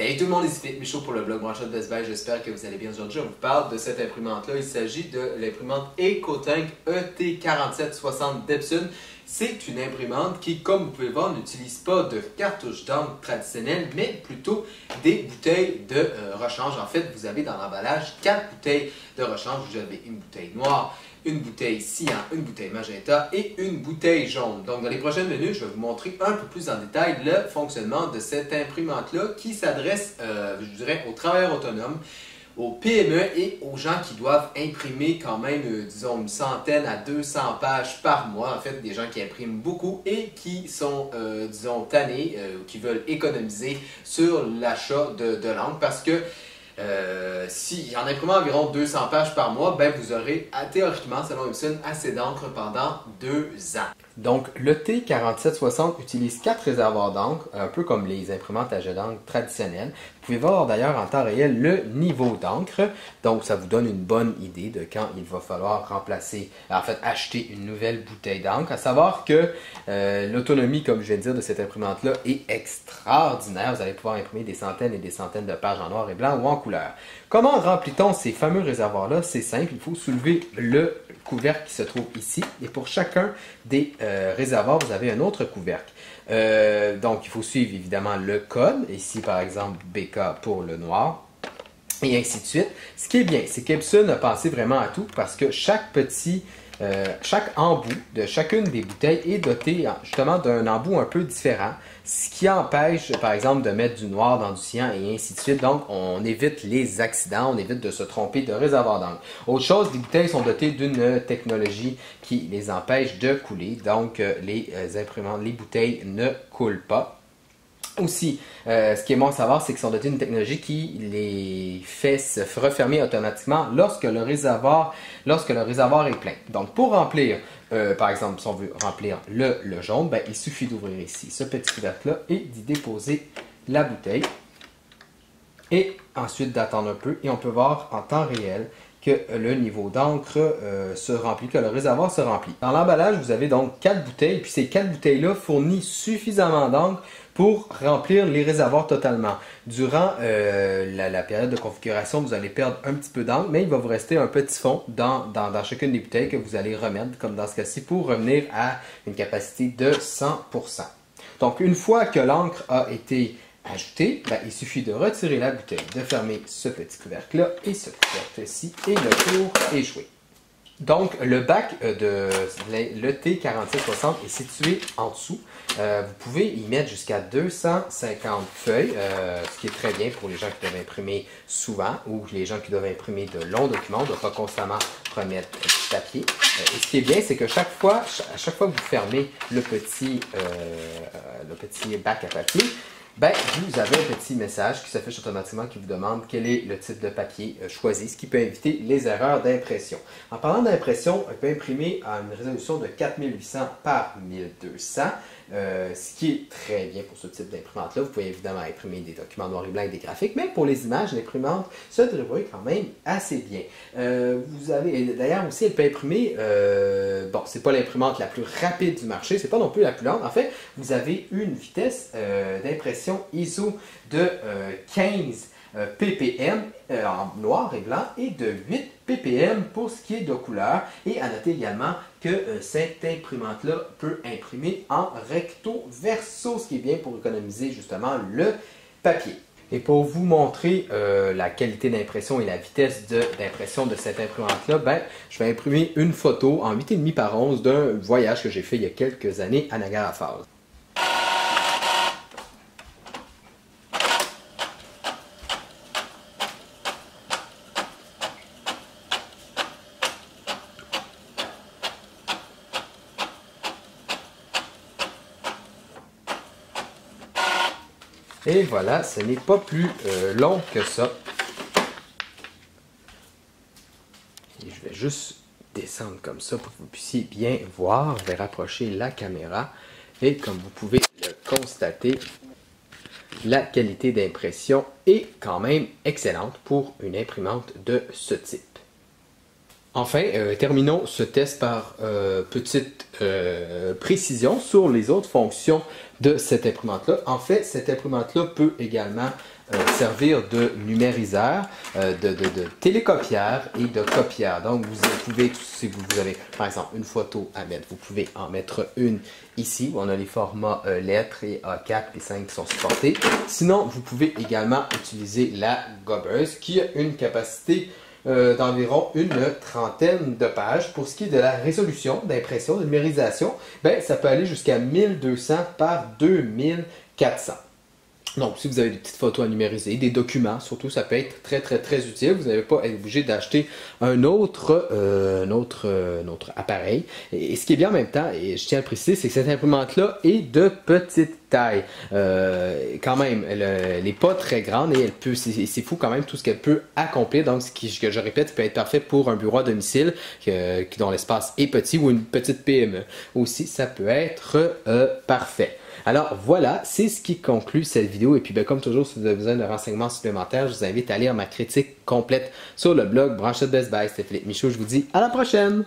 Hey tout le monde, ici Philippe Michaud pour le blog One Shot Best Buy. J'espère que vous allez bien. Aujourd'hui, on vous parle de cette imprimante-là. Il s'agit de l'imprimante EcoTank ET4760 d'Epson. C'est une imprimante qui, comme vous pouvez voir, n'utilise pas de cartouche d'encre traditionnelle, mais plutôt des bouteilles de rechange. En fait, vous avez dans l'emballage 4 bouteilles de rechange. Vous avez une bouteille noire, une bouteille cyan, une bouteille magenta et une bouteille jaune. Donc, dans les prochaines minutes, je vais vous montrer un peu plus en détail le fonctionnement de cette imprimante-là qui s'adresse, je dirais, aux travailleurs autonomes, aux PME et aux gens qui doivent imprimer quand même, disons, une centaine à 200 pages par mois. En fait, des gens qui impriment beaucoup et qui sont, disons, tannés, qui veulent économiser sur l'achat de l'encre parce que si en imprimant environ 200 pages par mois, ben vous aurez théoriquement, selon Epson, assez d'encre pendant 2 ans. Donc, le T4760 utilise 4 réservoirs d'encre, un peu comme les imprimantes à jet d'encre traditionnelles. Vous pouvez voir d'ailleurs en temps réel le niveau d'encre, donc ça vous donne une bonne idée de quand il va falloir remplacer, en fait acheter une nouvelle bouteille d'encre. À savoir que l'autonomie, comme je viens de dire, de cette imprimante-là est extraordinaire. Vous allez pouvoir imprimer des centaines et des centaines de pages en noir et blanc ou en couleur. Comment remplit-on ces fameux réservoirs-là? C'est simple, il faut soulever le couvercle qui se trouve ici. Et pour chacun des réservoirs, vous avez un autre couvercle. Donc, il faut suivre évidemment le code. Ici, par exemple, BK pour le noir. Et ainsi de suite. Ce qui est bien, c'est qu'Epson a pensé vraiment à tout parce que chaque embout de chacune des bouteilles est doté justement d'un embout un peu différent, ce qui empêche par exemple de mettre du noir dans du cyan et ainsi de suite. Donc on évite les accidents, on évite de se tromper de réservoir d'encre. Autre chose, les bouteilles sont dotées d'une technologie qui les empêche de couler, donc les bouteilles ne coulent pas. Aussi, ce qui est bon à savoir, c'est qu'ils sont dotés d'une technologie qui les fait se refermer automatiquement lorsque le réservoir est plein. Donc, pour remplir, par exemple, si on veut remplir le jaune, ben, il suffit d'ouvrir ici ce petit couvercle-là et d'y déposer la bouteille. Et ensuite d'attendre un peu et on peut voir en temps réel que le niveau d'encre se remplit, que le réservoir se remplit. Dans l'emballage, vous avez donc 4 bouteilles, puis ces 4 bouteilles-là fournissent suffisamment d'encre pour remplir les réservoirs totalement. Durant la période de configuration, vous allez perdre un petit peu d'encre, mais il va vous rester un petit fond dans chacune des bouteilles que vous allez remettre, comme dans ce cas-ci, pour revenir à une capacité de 100%. Donc, une fois que l'encre a été ajoutée, ben, il suffit de retirer la bouteille, de fermer ce petit couvercle-là et ce couvercle-ci, et le tour est joué. Donc, le bac de l'ET4760 est situé en dessous. Vous pouvez y mettre jusqu'à 250 feuilles, ce qui est très bien pour les gens qui doivent imprimer souvent ou les gens qui doivent imprimer de longs documents. On ne doit pas constamment remettre du papier. Et ce qui est bien, c'est que à chaque fois que vous fermez le petit bac à papier, ben, vous avez un petit message qui s'affiche automatiquement qui vous demande quel est le type de papier choisi, ce qui peut éviter les erreurs d'impression. En parlant d'impression, on peut imprimer à une résolution de 4800 par 1200, ce qui est très bien pour ce type d'imprimante-là. Vous pouvez évidemment imprimer des documents noir et blanc et des graphiques, mais pour les images, l'imprimante se débrouille quand même assez bien. Vous avez, d'ailleurs aussi, elle peut imprimer, bon, c'est pas l'imprimante la plus rapide du marché, c'est pas non plus la plus lente. En fait, vous avez une vitesse d'impression ISO de 15 ppm en noir et blanc et de 8 ppm pour ce qui est de couleur. Et à noter également que cette imprimante-là peut imprimer en recto verso, ce qui est bien pour économiser justement le papier. Et pour vous montrer la qualité d'impression et la vitesse d'impression de cette imprimante-là, ben, je vais imprimer une photo en 8,5 par 11 d'un voyage que j'ai fait il y a quelques années à Niagara Falls. Et voilà, ce n'est pas plus long que ça. Et je vais juste descendre comme ça pour que vous puissiez bien voir. Je vais rapprocher la caméra. Et comme vous pouvez le constater, la qualité d'impression est quand même excellente pour une imprimante de ce type. Enfin, terminons ce test par petite précision sur les autres fonctions de cette imprimante-là. En fait, cette imprimante-là peut également servir de numériseur, de télécopieur et de copieur. Donc, vous pouvez, si vous avez par exemple une photo à mettre, vous pouvez en mettre une ici. On a les formats lettres et A4, les 5 qui sont supportés. Sinon, vous pouvez également utiliser la gobeuse qui a une capacité d'environ une trentaine de pages. Pour ce qui est de la résolution d'impression, de numérisation, ben, ça peut aller jusqu'à 1200 par 2400. Donc, si vous avez des petites photos à numériser, des documents, surtout, ça peut être très utile. Vous n'avez pas à être obligé d'acheter un autre appareil. Et ce qui est bien en même temps, et je tiens à le préciser, c'est que cette imprimante-là est de petite taille. Quand même, elle n'est pas très grande et c'est fou quand même tout ce qu'elle peut accomplir. Donc, ce que je répète, peut être parfait pour un bureau à domicile dont l'espace est petit ou une petite PME. Aussi, ça peut être parfait. Alors voilà, c'est ce qui conclut cette vidéo. Et puis comme toujours, si vous avez besoin de renseignements supplémentaires, je vous invite à lire ma critique complète sur le blog Branchette Best Buy. C'était Philippe Michaud, je vous dis à la prochaine!